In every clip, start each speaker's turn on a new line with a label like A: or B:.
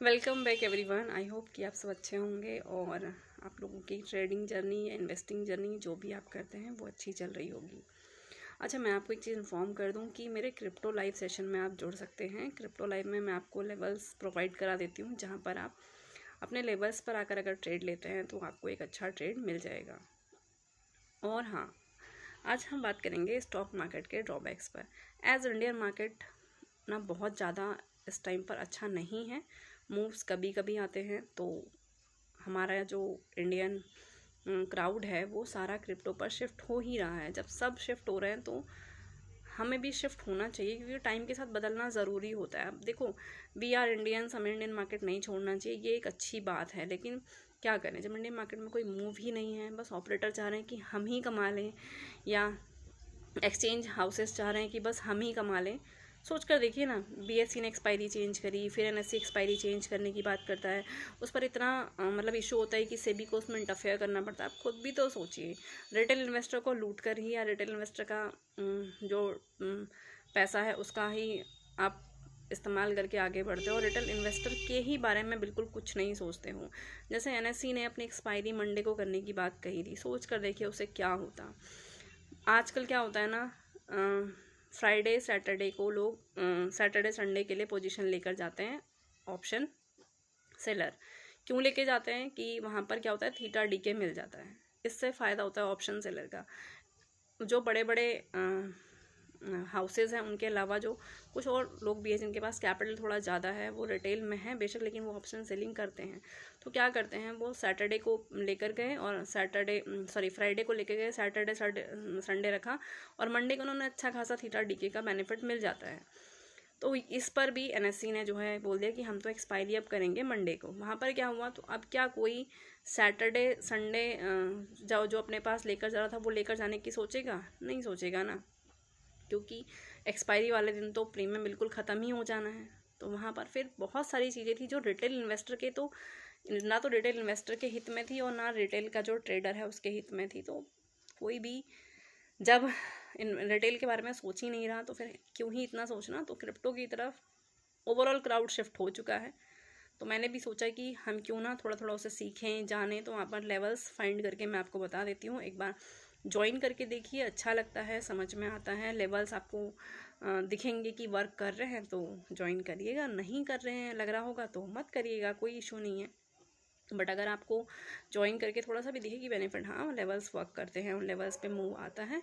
A: Welcome back everyone. I hope कि आप सब अच्छे होंगे और आप लोगों की ट्रेडिंग जर्नी या इन्वेस्टिंग जर्नी जो भी आप करते हैं वो अच्छी चल रही होगी। अच्छा, मैं आपको एक चीज़ इन्फॉर्म कर दूं कि मेरे क्रिप्टो लाइव सेशन में आप जुड़ सकते हैं। क्रिप्टो लाइव में मैं आपको लेवल्स प्रोवाइड करा देती हूँ, जहाँ पर आप अपने लेवल्स पर आकर अगर ट्रेड लेते हैं तो आपको एक अच्छा ट्रेड मिल जाएगा। और हाँ, आज हम बात करेंगे स्टॉक मार्केट के ड्रॉबैक्स पर। एज इंडियन मार्केट ना बहुत ज़्यादा इस टाइम पर अच्छा नहीं है। मूव्स कभी कभी आते हैं, तो हमारा जो इंडियन क्राउड है वो सारा क्रिप्टो पर शिफ्ट हो ही रहा है। जब सब शिफ्ट हो रहे हैं तो हमें भी शिफ्ट होना चाहिए, क्योंकि टाइम के साथ बदलना ज़रूरी होता है। अब देखो, वी आर इंडियंस, हमें इंडियन मार्केट नहीं छोड़ना चाहिए, ये एक अच्छी बात है। लेकिन क्या करें, जब इंडियन मार्केट में कोई मूव ही नहीं है, बस ऑपरेटर चाह रहे हैं कि हम ही कमा लें, या एक्सचेंज हाउसेस चाह रहे हैं कि बस हम ही कमा लें। सोच कर देखिए ना, बीएससी ने एक्सपायरी चेंज करी, फिर एनएससी एक्सपायरी चेंज करने की बात करता है, उस पर इतना मतलब इशू होता है कि सेबी को उसमें इंटरफेयर करना पड़ता है। आप खुद भी तो सोचिए, रिटेल इन्वेस्टर को लूट कर ही, या रिटेल इन्वेस्टर का जो पैसा है उसका ही आप इस्तेमाल करके आगे बढ़ते हो, और रिटेल इन्वेस्टर के ही बारे में बिल्कुल कुछ नहीं सोचते हो। जैसे एनएससी ने अपनी एक्सपायरी मंडे को करने की बात कही थी, सोच कर देखिए उसे क्या होता। आजकल क्या होता है ना, फ्राइडे सैटरडे को लोग सैटरडे संडे के लिए पोजीशन लेकर जाते हैं ऑप्शन सेलर। क्यों लेके जाते हैं कि वहाँ पर क्या होता है, थीटा डीके मिल जाता है। इससे फ़ायदा होता है ऑप्शन सेलर का। जो बड़े बड़े हाउसेस हैं, उनके अलावा जो कुछ और लोग भी हैं जिनके पास कैपिटल थोड़ा ज़्यादा है, वो रिटेल में है बेशक, लेकिन वो ऑप्शन सेलिंग करते हैं। तो क्या करते हैं, वो सैटरडे को लेकर गए और फ्राइडे को लेकर गए, सैटरडे संडे रखा, और मंडे को उन्होंने अच्छा खासा थीटा डीके का बेनिफिट मिल जाता है। तो इस पर भी एनएससी ने जो है बोल दिया कि हम तो एक्सपायरी अब करेंगे मंडे को। वहाँ पर क्या हुआ, तो अब क्या कोई सैटरडे संडे जो अपने पास लेकर जा रहा था वो लेकर जाने की सोचेगा? नहीं सोचेगा ना, क्योंकि एक्सपायरी वाले दिन तो प्रीमियम बिल्कुल ख़त्म ही हो जाना है। तो वहाँ पर फिर बहुत सारी चीज़ें थी जो रिटेल इन्वेस्टर के तो ना तो रिटेल इन्वेस्टर के हित में थी, और ना रिटेल का जो ट्रेडर है उसके हित में थी। तो कोई भी जब इन रिटेल के बारे में सोच ही नहीं रहा, तो फिर क्यों ही इतना सोचना। तो क्रिप्टो की तरफ ओवरऑल क्राउड शिफ्ट हो चुका है। तो मैंने भी सोचा कि हम क्यों ना थोड़ा थोड़ा उसे सीखें, जानें। तो वहाँ पर लेवल्स फाइंड करके मैं आपको बता देती हूँ, एक बार ज्वाइन करके देखिए, अच्छा लगता है, समझ में आता है। लेवल्स आपको दिखेंगे कि वर्क कर रहे हैं तो ज्वाइन करिएगा, नहीं कर रहे हैं लग रहा होगा तो मत करिएगा, कोई इशू नहीं है। बट अगर आपको ज्वाइन करके थोड़ा सा भी दिखे कि बेनिफिट, हाँ लेवल्स वर्क करते हैं, उन लेवल्स पे मूव आता है,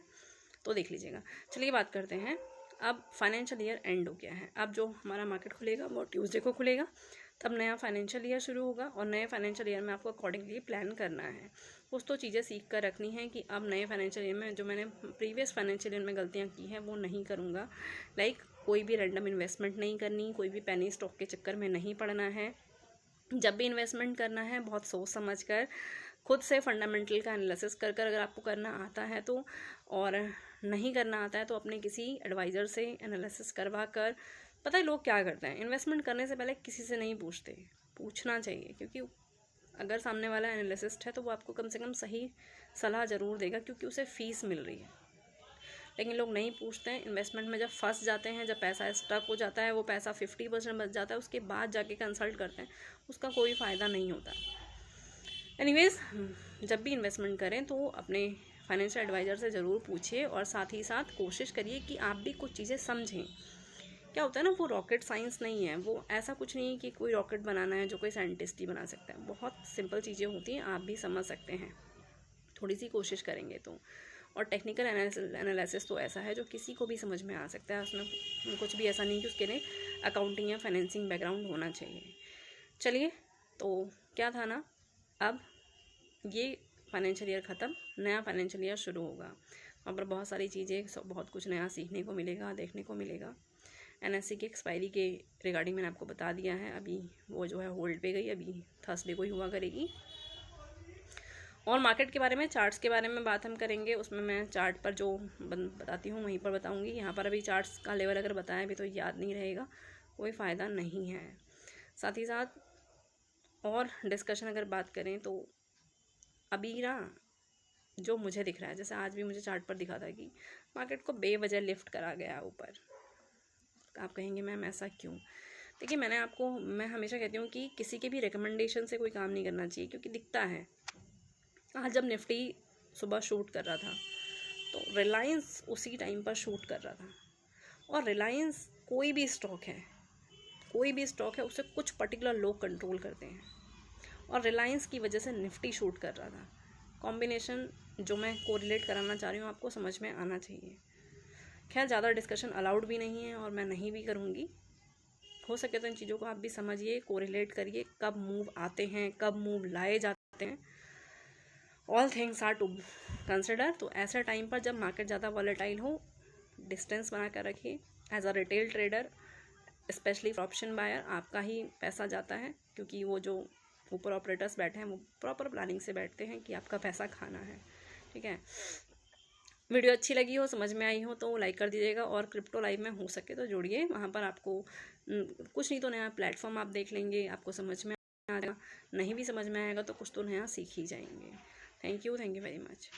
A: तो देख लीजिएगा। चलिए बात करते हैं, अब फाइनेंशियल ईयर एंड हो गया है। अब जो हमारा मार्केट खुलेगा वो ट्यूसडे को खुलेगा, तब नया फाइनेंशियल ईयर शुरू होगा, और नए फाइनेंशियल ईयर में आपको अकॉर्डिंगली प्लान करना है। कुछ तो चीज़ें सीख कर रखनी है कि अब नए फाइनेंशियल ईयर में जो मैंने प्रीवियस फाइनेंशियल ईयर में गलतियाँ की हैं वो नहीं करूँगा। लाइक कोई भी रैंडम इन्वेस्टमेंट नहीं करनी, कोई भी पेनी स्टॉक के चक्कर में नहीं पड़ना है। जब भी इन्वेस्टमेंट करना है बहुत सोच समझ कर, खुद से फंडामेंटल का एनालिसिस कर कर अगर आपको करना आता है तो, और नहीं करना आता है तो अपने किसी एडवाइज़र से एनालिसिस करवा कर। पता है लोग क्या करते हैं, इन्वेस्टमेंट करने से पहले किसी से नहीं पूछते, पूछना चाहिए, क्योंकि अगर सामने वाला एनालिसिस्ट है तो वो आपको कम से कम सही सलाह ज़रूर देगा, क्योंकि उसे फ़ीस मिल रही है। लेकिन लोग नहीं पूछते हैं। इन्वेस्टमेंट में जब फंस जाते हैं, जब पैसा स्टक हो जाता है, वो पैसा 50% बच जाता है, उसके बाद जाके कंसल्ट करते हैं, उसका कोई फ़ायदा नहीं होता। एनीवेज, जब भी इन्वेस्टमेंट करें तो अपने फाइनेंशियल एडवाइज़र से ज़रूर पूछिए, और साथ ही साथ कोशिश करिए कि आप भी कुछ चीज़ें समझें। क्या होता है ना, वो रॉकेट साइंस नहीं है, वो ऐसा कुछ नहीं है कि कोई रॉकेट बनाना है जो कोई साइंटिस्ट ही बना सकता है। बहुत सिंपल चीज़ें होती हैं, आप भी समझ सकते हैं थोड़ी सी कोशिश करेंगे तो। और टेक्निकल एनालिसिस तो ऐसा है जो किसी को भी समझ में आ सकता है, उसमें कुछ भी ऐसा नहीं कि उसके लिए अकाउंटिंग या फाइनेंसिंग बैकग्राउंड होना चाहिए। चलिए, तो क्या था ना, अब ये फाइनेंशियल ईयर ख़त्म, नया फाइनेंशियल ईयर शुरू होगा। वहाँ पर बहुत सारी चीज़ें, बहुत कुछ नया सीखने को मिलेगा, देखने को मिलेगा। एनएससी की एक्सपायरी के रिगार्डिंग मैंने आपको बता दिया है, अभी वो जो है होल्ड पे गई, अभी थर्सडे को ही हुआ करेगी। और मार्केट के बारे में, चार्ट्स के बारे में बात हम करेंगे, उसमें मैं चार्ट पर जो बताती हूँ वहीं पर बताऊँगी। यहाँ पर अभी चार्ट्स का लेवल अगर बताया भी तो याद नहीं रहेगा, कोई फ़ायदा नहीं है। साथ ही साथ और डिस्कशन अगर बात करें तो अभी ना जो मुझे दिख रहा है, जैसे आज भी मुझे चार्ट पर दिखा था कि मार्केट को बेवजह लिफ्ट करा गया ऊपर। आप कहेंगे मैम ऐसा क्यों? देखिए मैं हमेशा कहती हूँ कि किसी के भी रिकमेंडेशन से कोई काम नहीं करना चाहिए, क्योंकि दिखता है। आज जब निफ्टी सुबह शूट कर रहा था तो रिलायंस उसी टाइम पर शूट कर रहा था, और रिलायंस कोई भी स्टॉक है उसे कुछ पर्टिकुलर लोग कंट्रोल करते हैं, और रिलायंस की वजह से निफ्टी शूट कर रहा था। कॉम्बिनेशन जो मैं कोरिलेट कराना चाह रही हूँ आपको समझ में आना चाहिए। खैर ज़्यादा डिस्कशन अलाउड भी नहीं है और मैं नहीं भी करूँगी। हो सके तो इन चीज़ों को आप भी समझिए, कोरिलेट करिए, कब मूव आते हैं, कब मूव लाए जाते हैं। All things are to consider. तो ऐसे टाइम पर जब मार्केट ज़्यादा वॉलेटाइल हो, डिस्टेंस बना कर रखिए। As a retail trader, specially option buyer, आपका ही पैसा जाता है, क्योंकि वो जो ऊपर ऑपरेटर्स बैठे हैं वो प्रॉपर प्लानिंग से बैठते हैं कि आपका पैसा खाना है। ठीक है, वीडियो अच्छी लगी हो, समझ में आई हो तो लाइक कर दीजिएगा, और क्रिप्टो लाइव में हो सके तो जुड़िए। वहाँ पर आपको कुछ नहीं तो नया प्लेटफॉर्म आप देख लेंगे, आपको समझ में आ जाएगा। नहीं भी समझ में आएगा तो कुछ तो नया सीख ही जाएंगे। Thank you very much.